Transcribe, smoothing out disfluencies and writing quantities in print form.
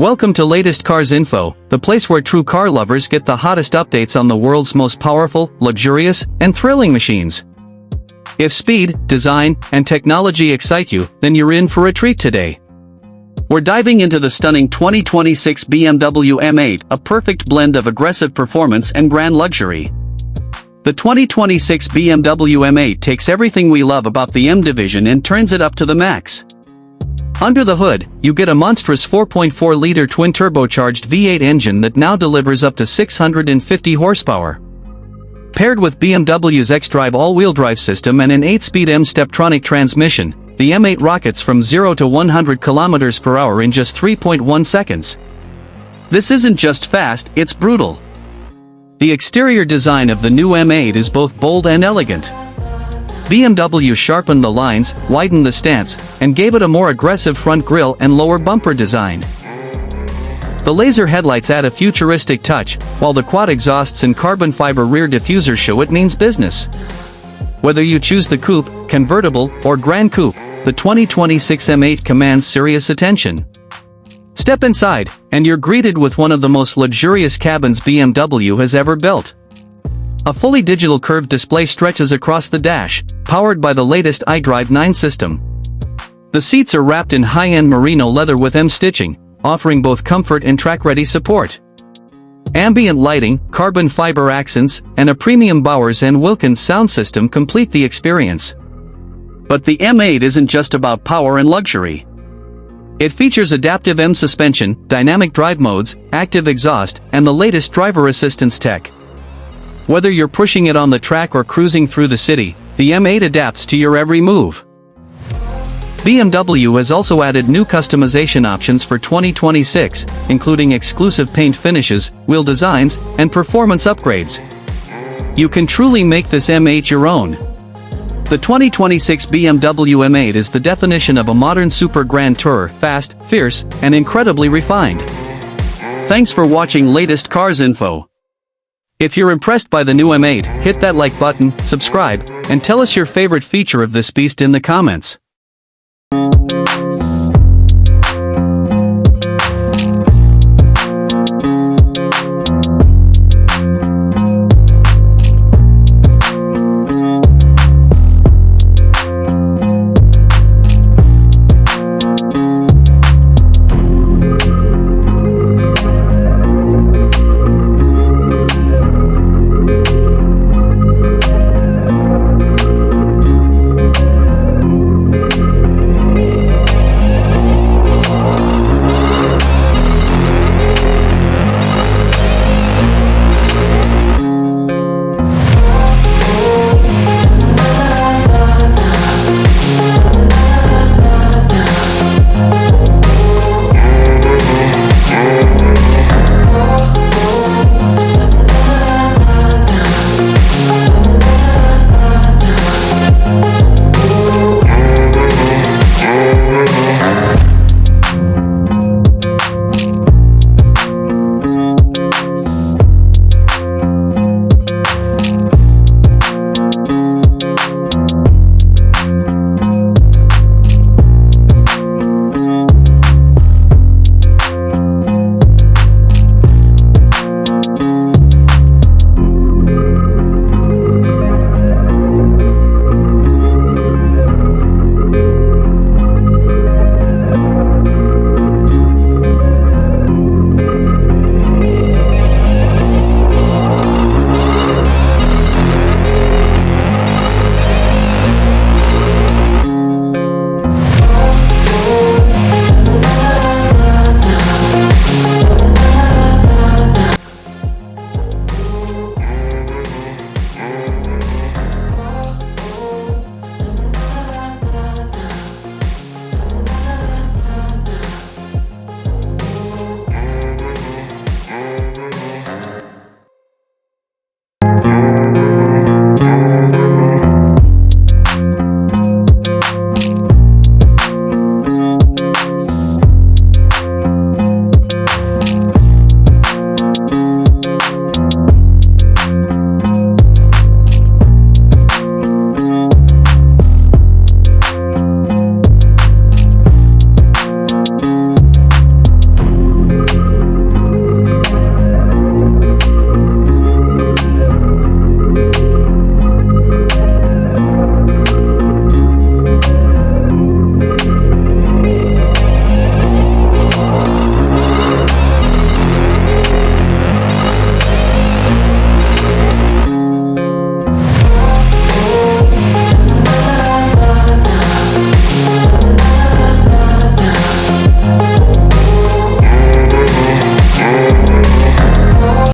Welcome to Latest Cars Info, the place where true car lovers get the hottest updates on the world's most powerful, luxurious, and thrilling machines. If speed, design, and technology excite you, then you're in for a treat today. We're diving into the stunning 2026 BMW M8, a perfect blend of aggressive performance and grand luxury. The 2026 BMW M8 takes everything we love about the M division and turns it up to the max. Under the hood, you get a monstrous 4.4-liter twin-turbocharged V8 engine that now delivers up to 650 horsepower. Paired with BMW's xDrive all-wheel drive system and an 8-speed M-Steptronic transmission, the M8 rockets from 0 to 100 km per hour in just 3.1 seconds. This isn't just fast, it's brutal. The exterior design of the new M8 is both bold and elegant. BMW sharpened the lines, widened the stance, and gave it a more aggressive front grille and lower bumper design. The laser headlights add a futuristic touch, while the quad exhausts and carbon fiber rear diffusers show it means business. Whether you choose the coupe, convertible, or Gran Coupe, the 2026 M8 commands serious attention. Step inside, and you're greeted with one of the most luxurious cabins BMW has ever built. A fully digital curved display stretches across the dash, powered by the latest xDrive 9 system. The seats are wrapped in high-end merino leather with M stitching, offering both comfort and track-ready support. Ambient lighting, carbon fiber accents, and a premium Bowers & Wilkins sound system complete the experience. But the M8 isn't just about power and luxury. It features adaptive M suspension, dynamic drive modes, active exhaust, and the latest driver assistance tech. Whether you're pushing it on the track or cruising through the city, the M8 adapts to your every move. BMW has also added new customization options for 2026, including exclusive paint finishes, wheel designs, and performance upgrades. You can truly make this M8 your own. The 2026 BMW M8 is the definition of a modern super grand tourer, fast, fierce, and incredibly refined. Thanks for watching Latest Cars Info. If you're impressed by the new M8, hit that like button, subscribe, and tell us your favorite feature of this beast in the comments.